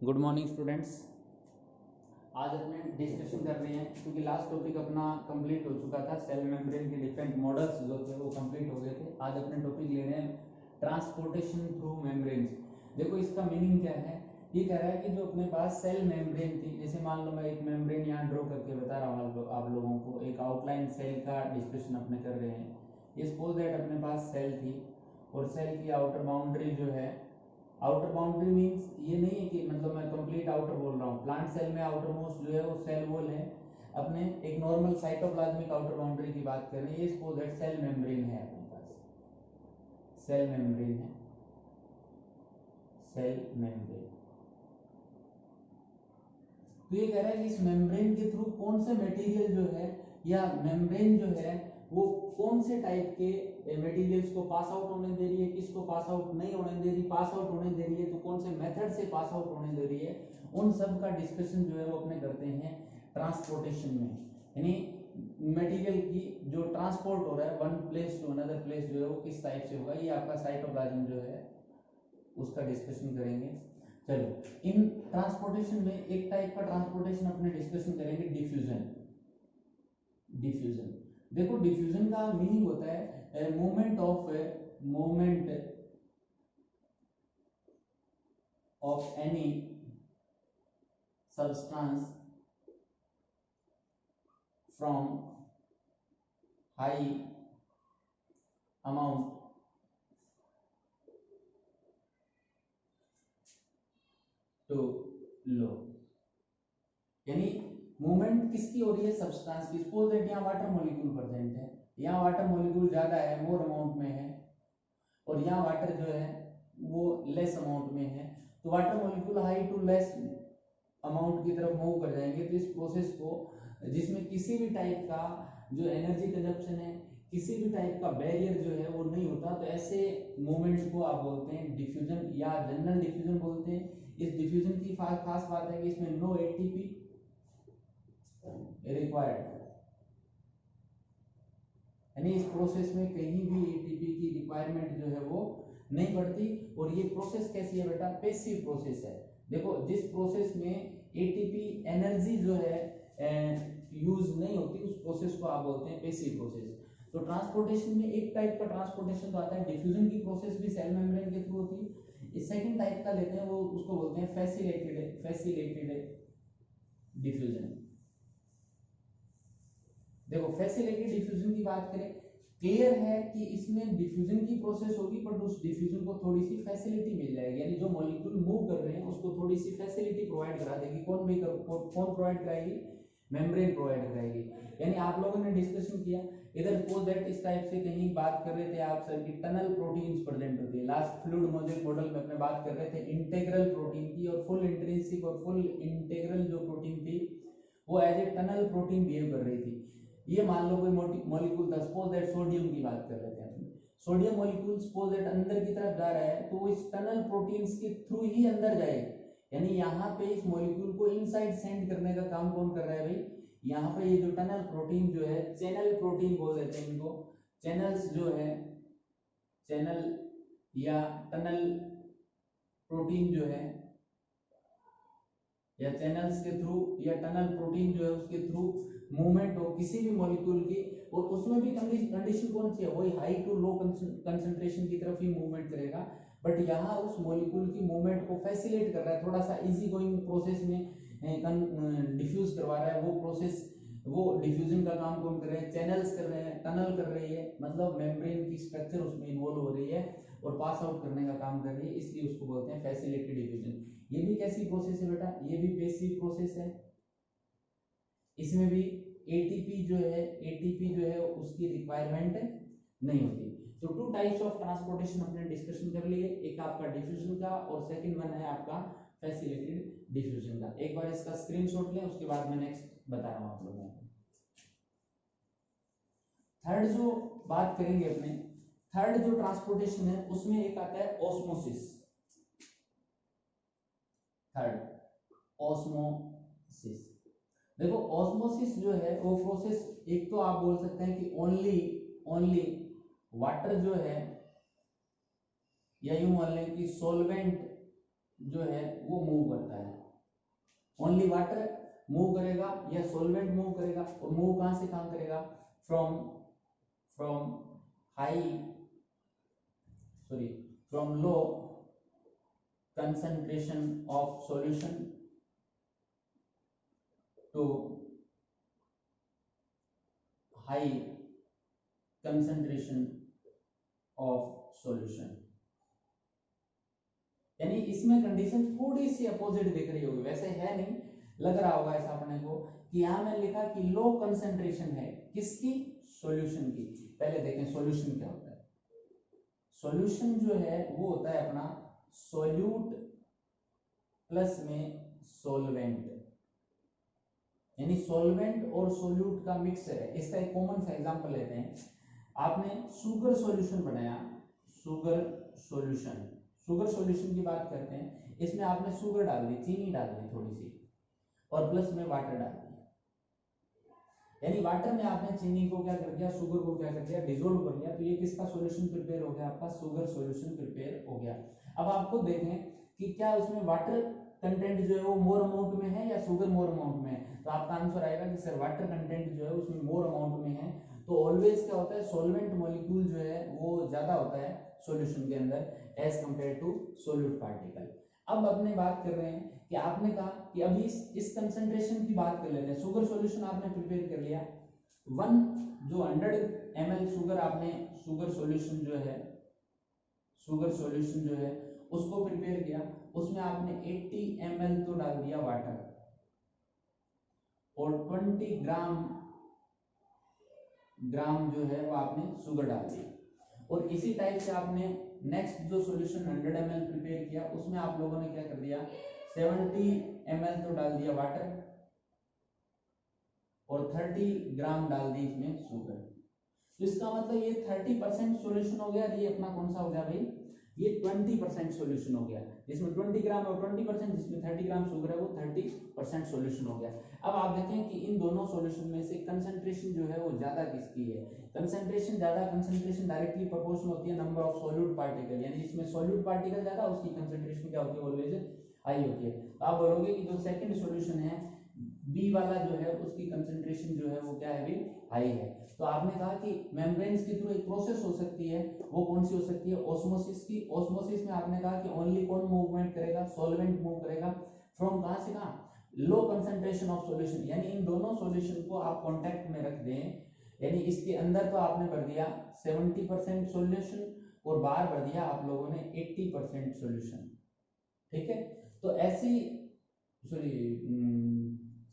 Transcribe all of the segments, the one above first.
Good morning students. आज अपने discussion कर रहे हैं क्योंकि लास्ट टॉपिक अपना कंप्लीट हो चुका था। सेल मेम्ब्रेन के डिफरेंट मॉडल्स जो थे वो कंप्लीट हो गए थे। आज अपने टॉपिक ले रहे हैं ट्रांसपोर्टेशन थ्रू मेम्ब्रेन्स। देखो इसका मीनिंग क्या है। ये कह रहा है कि जो अपने पास सेल मेम्ब्रेन थी, जैसे मान लो मैं एक मेम्ब्रेन यहाँ ड्रॉ करके बता रहा हूँ आप लोगों को, एक आउटलाइन सेल का डिस्कशन अपने कर रहे हैं। ये सपोज दैट अपने पास सेल थी और सेल की आउटर बाउंड्री जो है, आउटर बाउंड्री मींस ये नहीं है कि मतलब मैं कंप्लीट आउटर बोल रहा हूँ। प्लांट सेल में आउटर मोस्ट जो है वो सेल वॉल है। अपने एक नॉर्मल साइटोप्लाज्मिक आउटर बाउंड्री की बात करें, ये सपोज दैट सेल मेम्ब्रेन है अपने पास, सेल मेम्ब्रेन है, सेल मेम्ब्रेन। तो ये कह रहा है कि इस मेम्ब्रेन के थ्रू कौन से मटेरियल जो है या मेम्ब्रेन जो है वो कौन से टाइप के मटेरियल्स को पास आउट होने दे रही है, किसको पास आउट नहीं होने दे रही, पास आउट होने दे रही है तो कौन से मेथड से पास आउट होने दे रही है, उन सब का डिस्कशन जो है वो अपने करते हैं ट्रांसपोर्टेशन में। यानी मटेरियल की जो ट्रांसपोर्ट हो रहा है one place to another place जो है वो किस टाइप से होगा, ये आपका साइटोप्लाज्म जो है उसका डिस्कशन करेंगे। चलो, इन ट्रांसपोर्टेशन में एक टाइप का ट्रांसपोर्टेशन अपने डिस्कशन करेंगे, डिफ्यूजन। डिफ्यूजन देखो, डिफ्यूजन का मीनिंग होता है movement of any substance from high amount to low. यानी मूवमेंट किसकी हो रही है, सब्सटेंस की। सपोज दैट यहाँ वाटर मॉलिक्यूल प्रेजेंट है, यहाँ वाटर मॉलिक्यूल ज्यादा है, मोर अमाउंट में है, और यहाँ वाटर जो है वो लेस अमाउंट में है। तो water molecule high to less amount की तरफ मूव कर जाएंगे। तो इस प्रोसेस को, जिसमें किसी भी टाइप का जो एनर्जी कंजप्शन है, किसी भी टाइप का बैरियर जो है वो नहीं होता, तो ऐसे मूवमेंट्स को आप बोलते हैं डिफ्यूजन या जनरल डिफ्यूजन बोलते हैं। इस डिफ्यूजन की खास बात है कि इसमें नो एटीपी रिक्वायर्ड, यानी इस प्रोसेस में कहीं भी एटीपी की रिक्वायरमेंट जो है वो नहीं पड़ती। और ये प्रोसेस कैसी है बेटा, पेसिव प्रोसेस है। देखो, जिस प्रोसेस में एटीपी एनर्जी जो है यूज नहीं होती, उस प्रोसेस को आप बोलते हैं पेसिव प्रोसेस। तो ट्रांसपोर्टेशन में एक टाइप का ट्रांसपोर्टेशन तो आता है, डिफ्यूजन की प्रोसेस भी सेल मेम्ब्रेन के थ्रू होती है। इस सेकंड टाइप का लेते हैं, वो उसको बोलते हैं फैसिलिटेटेड डिफ्यूजन। देखो, फैसिलिटेटेड डिफ्यूजन की बात करें, क्लियर है कि इसमें डिफ्यूजन की प्रोसेस होगी, बट उस डिफ्यूजन को थोड़ी सी फैसिलिटी मिल जाएगी। यानी जो मॉलिक्यूल मूव कर रहे हैं उसको थोड़ी सी फैसिलिटी प्रोवाइड करा देगी। कौन प्रोवाइड कराएगी, मेम्ब्रेन प्रोवाइड कराएगी। यानी आप लोगों ने डिस्कशन किया इधर, सपोज दैट इस टाइप से कहीं बात कर रहे थे आप सर की टनल प्रोटीन्स प्रेजेंट होती है। लास्ट फ्लूइड मॉडल में अपने बात कर रहे थे इंटीग्रल प्रोटीन की, और फुल इंट्रिंसिक और फुल इंटीग्रल जो प्रोटीन थी वो as a tunnel protein behave कर रही थी। ये मान लो कोई मॉलिक्यूल था, सपोज दैट सोडियम की बात कर लेते हैं। सोडियम मॉलिक्यूल सपोज दैट अंदर की तरफ जा रहा है, तो वो इस टनल प्रोटीन्स के थ्रू ही अंदर जाएगा। यानी यहाँ पे इस मॉलिक्यूल को इनसाइड सेंड करने का काम कौन कर रहा है भाई, यहाँ पे ये जो टनल प्रोटीन जो है, चैनल प्रोटीन बोल देते हैं इनको, चैनल्स जो है, चैनल या टनल प्रोटीन जो है, या चैनल्स के थ्रू या टनल प्रोटीन जो है उसके थ्रू मूवमेंट हो किसी भी मॉलिक्यूल की, और उसमें भी कंडीशन कौन सी है, वही हाई टू लो कंसंट्रेशन की तरफ ही मूवमेंट करेगा। बट यहाँ उस मॉलिक्यूल की मूवमेंट को फैसिलिटेट कर रहा है, थोड़ा सा इजी गोइंग प्रोसेस में डिफ्यूज करवा रहा है। वो प्रोसेस, वो डिफ्यूजन का काम कौन कर रहे हैं, चैनल्स कर रहे हैं, टनल कर रही है, मतलब मेम्ब्रेन की स्ट्रक्चर उसमें इन्वॉल्व हो रही है और पास आउट करने का काम कर रही है, इसलिए उसको बोलते हैं फैसिलिटेटेड डिफ्यूजन। ये भी कैसी प्रोसेस है बेटा, ये भी पेसिव प्रोसेस है। इसमें भी एटीपी जो है उसकी रिक्वायरमेंट नहीं होती। तो टू टाइप्स ऑफ ट्रांसपोर्टेशन अपने डिस्कशन कर लिए, एक आपका डिफ्यूजन का और सेकंड वन है आपका फैसिलिटेटेड डिफ्यूजन का। एक बार इसका स्क्रीनशॉट लें, उसके बाद मैं नेक्स्ट बता रहा हूं आप लोगों को। थर्ड जो बात करेंगे अपने, थर्ड जो ट्रांसपोर्टेशन है उसमें एक आता है ऑस्मोसिस। Third osmosis. देखो, ऑस्मोसिस जो है वो प्रोसेस, एक तो आप बोल सकते हैं कि ओनली वाटर जो है, या यूं मान लें कि सॉल्वेंट जो है वो मूव करता है, ओनली वाटर मूव करेगा या सॉल्वेंट मूव करेगा, और मूव कहां से कहां करेगा, from from high sorry from low concentration of solution to high concentration of solution। यानी इसमें कंडीशन थोड़ी सी अपोजिट दिख रही होगी, वैसे है नहीं, लग रहा होगा ऐसा अपने को कि यहां मैंने लिखा कि लो कंसंट्रेशन है किसकी, सॉल्यूशन की। पहले देखें सॉल्यूशन क्या होता है। सॉल्यूशन जो है वो होता है अपना सॉल्यूट प्लस में सॉल्वेंट, यानी सॉल्वेंट और सॉल्यूट का मिक्सचर है। इसका एक कॉमन सा एग्जांपल लेते हैं। आपने शुगर सॉल्यूशन बनाया, शुगर सॉल्यूशन, शुगर सॉल्यूशन की बात करते हैं, इसमें आपने शुगर डाल दी, चीनी डाल दी थोड़ी सी, और प्लस में वाटर डाल दिया। यानी वाटर में आपने चीनी को क्या कर दिया, शुगर को क्या कर दिया, डिसोल्व कर लिया। तो ये किसका सॉल्यूशन प्रिपेयर हो गया, आपका शुगर सॉल्यूशन प्रिपेयर हो गया। अब आपको देखें कि क्या उसमें वाटर कंटेंट जो है वो मोर अमाउंट में है या शुगर मोर अमाउंट में है। तो आपका आंसर आएगा कि सर वाटर कंटेंट जो है उसमें मोर अमाउंट में है। तो ऑलवेज क्या होता है, सॉल्वेंट मॉलिक्यूल जो है वो ज्यादा होता है सॉल्यूशन के अंदर as compare to solute particle. अब अपने बात कर रहे हैं कि आपने कहा कि अभी इस कंसंट्रेशन की बात कर लेते हैं। शुगर सॉल्यूशन आपने प्रिपेयर कर लिया, वन जो 100 ml शुगर आपने, शुगर सॉल्यूशन जो है, शुगर सॉल्यूशन जो है उसको प्रिपेयर किया, उसमें आपने 80 ml तो डाल दिया वाटर, और 20 ग्राम जो है वो आपने शुगर डाल दी। और इसी टाइप से आपने नेक्स्ट जो सॉल्यूशन 100 ml प्रिपेयर किया, उसमें आप लोगों ने क्या कर दिया, 70 ml तो डाल दिया वाटर, और 30 ग्राम डाल दी इसमें शुगर। तो इसका मतलब ये 30% सॉल्यूशन हो गया, और ये अपना कौन सा हो गया भाई, ये 20% सॉल्यूशन हो गया, जिसमें 20 ग्राम और 20%, जिसमें 30 ग्राम शुगर है वो 30% सॉल्यूशन हो गया। अब आप देखें कि इन दोनों सॉल्यूशन में से कंसंट्रेशन जो है वो ज्यादा किसकी है, कंसंट्रेशन ज्यादा, कंसंट्रेशन डायरेक्टली प्रोपोर्शनल होती है नंबर ऑफ सॉल्यूट पार्टिकल, यानी इसमें सॉल्यूट पार्टिकल ज्यादा, उसकी कंसंट्रेशन क्या होती है, ऑलवेज हाई होती है। तो आप बोलोगे कि जो सेकंड सॉल्यूशन है बी वाला जो है उसकी कंसंट्रेशन जो है वो क्या है, भी हाई है। तो आपने कहा कि मेम्ब्रेन्स के थ्रू एक प्रोसेस हो सकती है, वो कौन सी हो सकती है, ऑस्मोसिस की। ऑस्मोसिस में आपने कहा कि ओनली कौन मूवमेंट करेगा, सॉल्वेंट मूव करेगा, फ्रॉम कहां से कहां, लो कंसंट्रेशन ऑफ सॉल्यूशन। यानी इन दोनों सॉल्यूशन को आप कांटेक्ट में रख दें, यानी इसके अंदर तो आपने भर दिया 70% सॉल्यूशन, और बाहर भर दिया आप लोगों ने 80% सॉल्यूशन, ठीक है। तो ऐसी सॉरी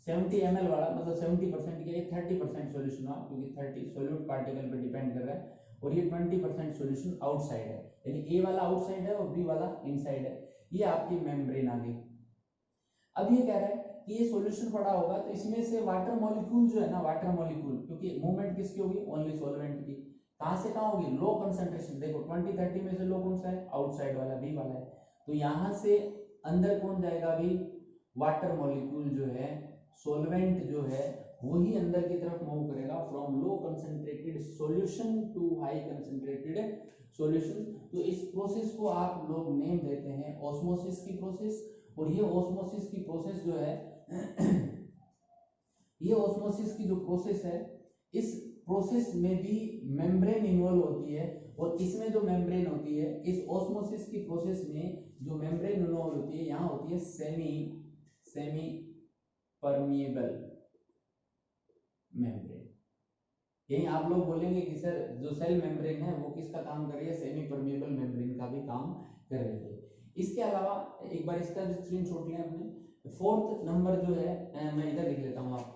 70 ml वाला मतलब 70% किया, ये 30% सॉल्यूशन हुआ, क्योंकि 30 सॉल्यूट पार्टिकल पे डिपेंड कर रहा है, और ये 20% सॉल्यूशन आउटसाइड है, यानी ए वाला आउटसाइड है और बी वाला इनसाइड है। ये आपकी मेम्ब्रेन आ गई। अब ये कह रहा है कि ये सॉल्यूशन पड़ा होगा, तो इसमें से वाटर मॉलिक्यूल जो है ना, वाटर मॉलिक्यूल, क्योंकि मूवमेंट किसकी होगी, ओनली सॉल्वेंट की, कहां से कहां होगी, लो कंसंट्रेशन। देखो 20-30 में से लो कौन सा है, आउटसाइड वाला बी वाला है, तो यहां से अंदर कौन जाएगा अभी, वाटर मॉलिक्यूल जो है, सॉल्वेंट जो है वही अंदर की तरफ मूव करेगा, from low concentrated solution to high concentrated solution. तो इस प्रोसेस को आप लोग नेम देते हैं ऑस्मोसिस की प्रोसेस। और ये ऑस्मोसिस की प्रोसेस जो है ये ऑस्मोसिस की जो प्रोसेस है, इस प्रोसेस में भी मेम्ब्रेन इन्वॉल्व होती है, और इसमें जो मेम्ब्रेन होती है, इस ऑस्मोसिस की प्रोसेस में जो मेम्ब्रेन इन्वॉल्व होती है, यहाँ होती है सेमी परमिएबल मेम्ब्रेन। यही आप लोग बोलेंगे कि सर जो सेल मेम्ब्रेन है वो किसका काम कर रही है, सेमी परमिएबल मेम्ब्रेन का भी काम कर रही है। इसके अलावा एक बार इसका जो स्क्रीनशॉट लें अपने, फोर्थ नंबर जो है मैं इधर लिख लेता हूँ, आप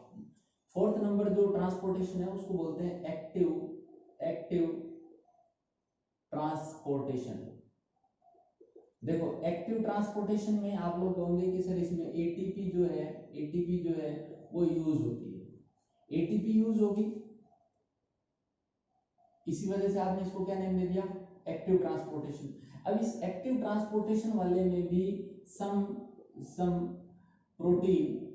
फोर्थ नंबर जो ट्रांसपोर्टेशन है उसको बोलते हैं एक्टिव ट्रांसपोर्टेशन। देखो एक्टिव ट्रांसपोर्टेशन में आप लोग कहोगे कि सर इसमें एटीपी जो है वो यूज होती है, एटीपी यूज होगी, इसी वजह से आपने इसको क्या नेम दे दिया, एक्टिव ट्रांसपोर्टेशन। अब इस एक्टिव ट्रांसपोर्टेशन वाले में भी सम प्रोटीन्स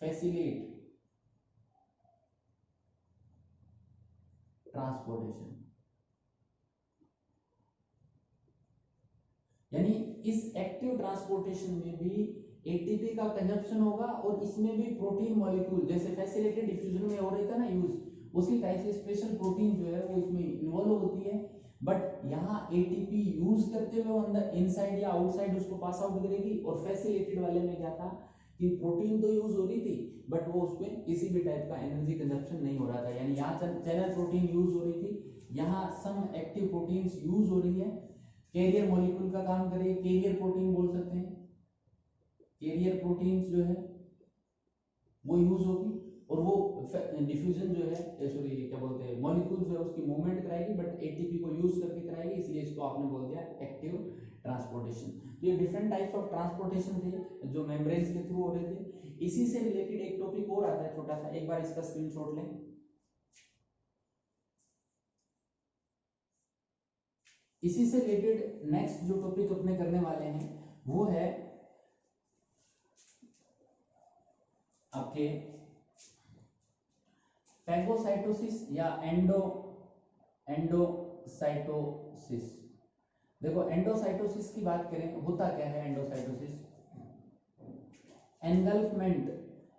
फैसिलिटेट ट्रांसपोर्टेशन। यानी इस एक्टिव ट्रांसपोर्टेशन में भी एटीपी का कंजप्शन होगा और इसमें भी प्रोटीन मॉलिक्यूल जैसे फैसिलिटेटेड डिफ्यूजन में हो रहा था ना यूज, उसी टाइप से स्पेशल प्रोटीन जो है वो इसमें इन्वॉल्व होती है। बट यहाँ एटीपी यूज करते हुए अंदर इनसाइड या आउटसाइड उसको पास आउट करेगी। और फैसिलिटेटेड वाले में क्या था कि प्रोटीन तो यूज हो रही थी बट वो उसमें किसी भी टाइप का एनर्जी कंजप्शन नहीं हो रहा था। यानी यहाँ चैनल प्रोटीन यूज हो रही थी, यहाँ सम एक्टिव प्रोटीन्स यूज हो रही है। कैरियर मॉलिक्यूल का काम करें, कैरियर प्रोटीन बोल सकते हैं। कैरियर प्रोटीन्स जो है वो यूज होगी और वो डिफ्यूजन जो है सॉरी क्या बोलते हैं मॉलिक्यूल जो है उसकी मूवमेंट कराएगी बट एटीपी को यूज करके कराएगी, इसलिए इसको आपने बोल दिया एक्टिव ट्रांसपोर्टेशन। तो ये डिफरेंट टाइप्स ऑफ ट्रांसपोर्टेशन थे जो मेम्ब्रेन्स के थ्रू हो रहे थे। इसी से रिलेटेड एक टॉपिक और आता है छोटा सा, एक बार इसका स्क्रीनशॉट लें। इसी से रिलेटेड नेक्स्ट जो टॉपिक अपने करने वाले हैं वो है आपके फैगोसाइटोसिस या एंडोसाइटोसिस। देखो एंडोसाइटोसिस की बात करें, होता क्या है एंडोसाइटोसिस? एनगल्फमेंट,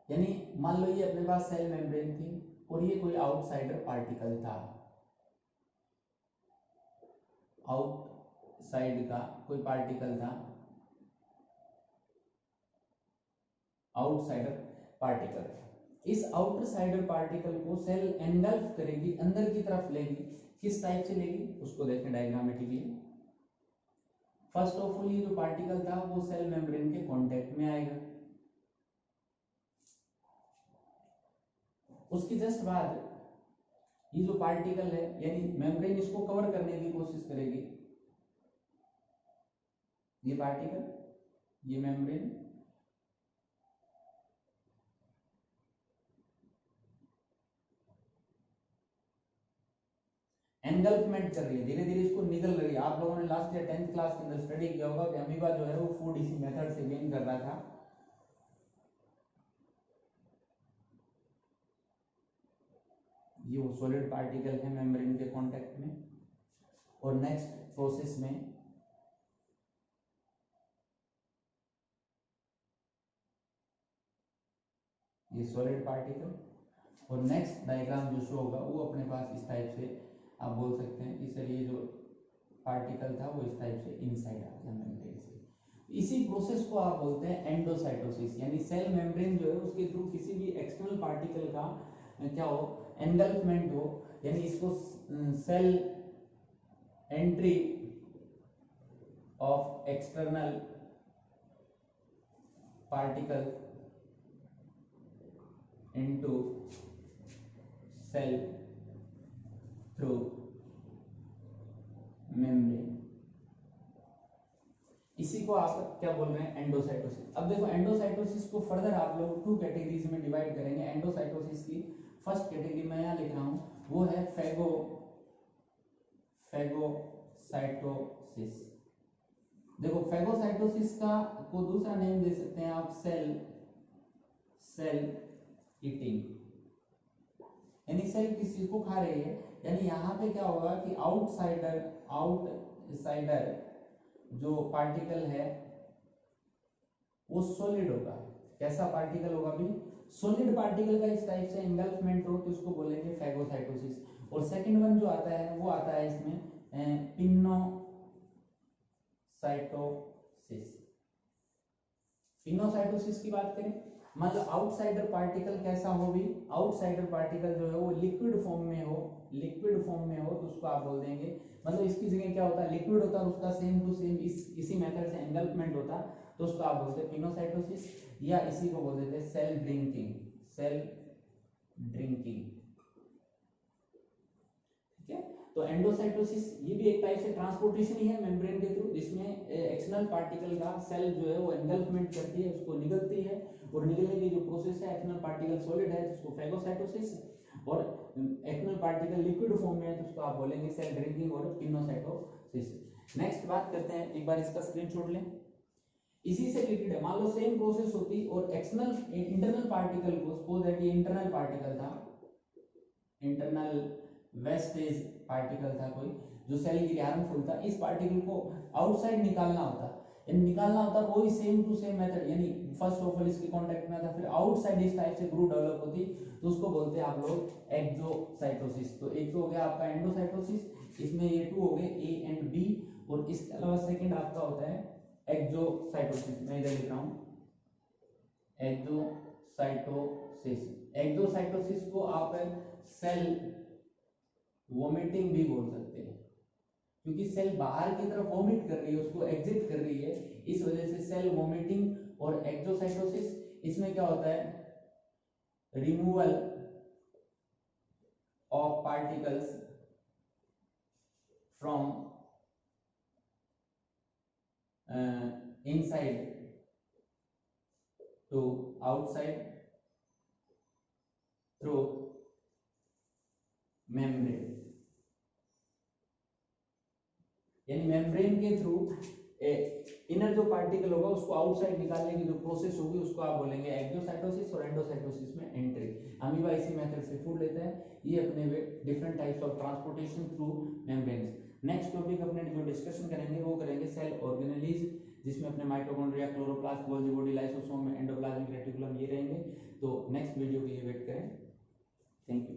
यानी मान लो ये अपने पास सेल मेम्ब्रेन थी और ये कोई आउटसाइडर पार्टिकल था, आउटसाइड का कोई पार्टिकल था, आउटसाइडर पार्टिकल। इस आउटर साइडर पार्टिकल को सेल एनगल्फ करेगी, अंदर की तरफ लेगी। किस टाइप से लेगी उसको देखें डायग्रामेटिकली। फर्स्ट ऑफ ऑल ये जो पार्टिकल था वो सेल मेम्ब्रेन के कांटेक्ट में आएगा, उसके जस्ट बाद ये जो पार्टिकल है यानी मेम्ब्रेन इसको कवर करने की कोशिश करेगी। ये पार्टिकल, ये मेम्ब्रेन एनगल्फमेंट कर रही है, धीरे धीरे इसको निगल रही है। आप लोगों ने लास्ट ईयर 10th क्लास के अंदर स्टडी किया होगा कि अमीबा जो है वो फूड इसी मेथड से गेन कर रहा था। ये वो सॉलिड पार्टिकल है मेम्ब्रेन के कांटेक्ट में। और नेक्स्ट प्रोसेस में ये सॉलिड पार्टिकल और नेक्स्ट डायग्राम जो शो होगा वो अपने पास इस टाइप से आप बोल सकते हैं कि सर ये जो पार्टिकल था वो इस टाइप से इनसाइड आ गया मेम्ब्रेन से। इसी प्रोसेस को आप बोलते हैं एंडोसाइटोसिस, यानी सेल मेम्ब्रेन जो है उसके थ्रू किसी भी एक्सटर्नल पार्टिकल का क्या हो, एनगल्फमेंट हो, यानी इसको cell entry of external particle into cell through membrane, इसी को आप क्या बोल रहे हैं एंडोसाइटोसिस। अब देखो एंडोसाइटोसिस को फर्दर आप लोग 2 कैटेगरीज में डिवाइड करेंगे। एंडोसाइटोसिस की फर्स्ट कैटेगरी मैं यहाँ लिख रहा हूं वो है फैगोसाइटोसिस। देखो फैगोसाइटोसिस का को दूसरा नेम दे सकते हैं आप सेल ईटिंग, यानी सेल किस चीज को खा रही है। यानी यहाँ पे क्या होगा कि आउटसाइडर जो पार्टिकल है वो सॉलिड होगा। कैसा पार्टिकल होगा भी? सॉलिड पार्टिकल का इस टाइप से एंगल्फमेंट हो तो उसको बोलेंगे फैगोसाइटोसिस। और सेकंड वन जो आता है वो आता है इसमें पिनोसाइटोसिस। पिनोसाइटोसिस की बात करें, मतलब आउटसाइडर पार्टिकल कैसा हो भी, आउटसाइडर पार्टिकल जो है वो लिक्विड फॉर्म में हो तो उसको आप बोल देंगे, मतलब इसकी जगह क्या होता है लिक्विड होता है और उसका सेम टू सेम इसी मेथड से एंगल्फमेंट होता तो उसको आप बोलते हैं पिनोसाइटोसिस, या इसी को बोल देते हैं सेल ड्रिंकिंग। ठीक है, तो एंडोसाइटोसिस ये भी एक टाइप से ट्रांसपोर्टेशन ही है मेम्ब्रेन के थ्रू, जिसमें एक्सटर्नल पार्टिकल का सेल जो है वो एंगल्फमेंट करती है, उसको निगलती है और निगलने की जो प्रोसेस है एक्सटर्नल पार्टिकल सॉलिड है जिसको फैगोसाइटोसिस, और एक्सटर्नल पार्टिकल लिक्विड फॉर्म में है तो उसको आप बोलेंगे सेल ड्रिंकिंग और पिनोसाइटोसिस। नेक्स्ट बात करते हैं, एक बार इसका स्क्रीनशॉट लें। इसी से रिलेटेड है, मान लो सेम प्रोसेस होती और एक्सटर्नल इंटरनल पार्टिकल को सपोज दैट ये इंटरनल पार्टिकल था, इंटरनल वेस्टेज पार्टिकल था कोई, जो सेल के लिए हार्मफुल था, इस पार्टिकल को आउटसाइड निकालना होता, यानी निकालना होता वही सेम टू सेम मेथड, यानी फर्स्ट ऑफ ऑल इसके कांटेक्ट में आता, फिर आउटसाइड इस टाइप से ग्रुप डेवलप होती, तो उसको बोलते हैं आप लोग एक्सोसाइटोसिस। तो एक तो हो गया आपका एंडोसाइटोसिस, इसमें ये टू हो गए ए एंड बी, और इसके अलावा सेकंड आपका होता है एक्सोसाइटोसिस। मैं इधर लिख रहा हूँ एक्सोसाइटोसिस। एक्सोसाइटोसिस को आप सेल वोमिटिंग भी बोल सकते हैं, क्योंकि सेल बाहर की तरफ वोमिट कर रही है, उसको एग्जिट कर रही है, इस वजह से सेल वोमिटिंग। और एक्सोसाइटोसिस, इसमें क्या होता है, removal of particles from inside to outside through membrane, यानी मेम्ब्रेन के थ्रू इनर जो पार्टिकल होगा उसको आउटसाइड निकालने की जो प्रोसेस होगी उसको आप बोलेंगे एक्सोसाइटोसिस। और एंडोसाइटोसिस में एंट्री। अमीबा इसी मेथड से फूड लेता है, ये अपने different types of transportation through membranes. Next topic अपने जो डिस्कशन करेंगे वो करेंगे सेल ऑर्गेनेलीज, जिसमें अपने mitochondria, chloroplast, Golgi body, lysosome, endoplasmic reticulum ये रहेंगे। तो नेक्स्ट वीडियो के लिए वेट करें। Thank you.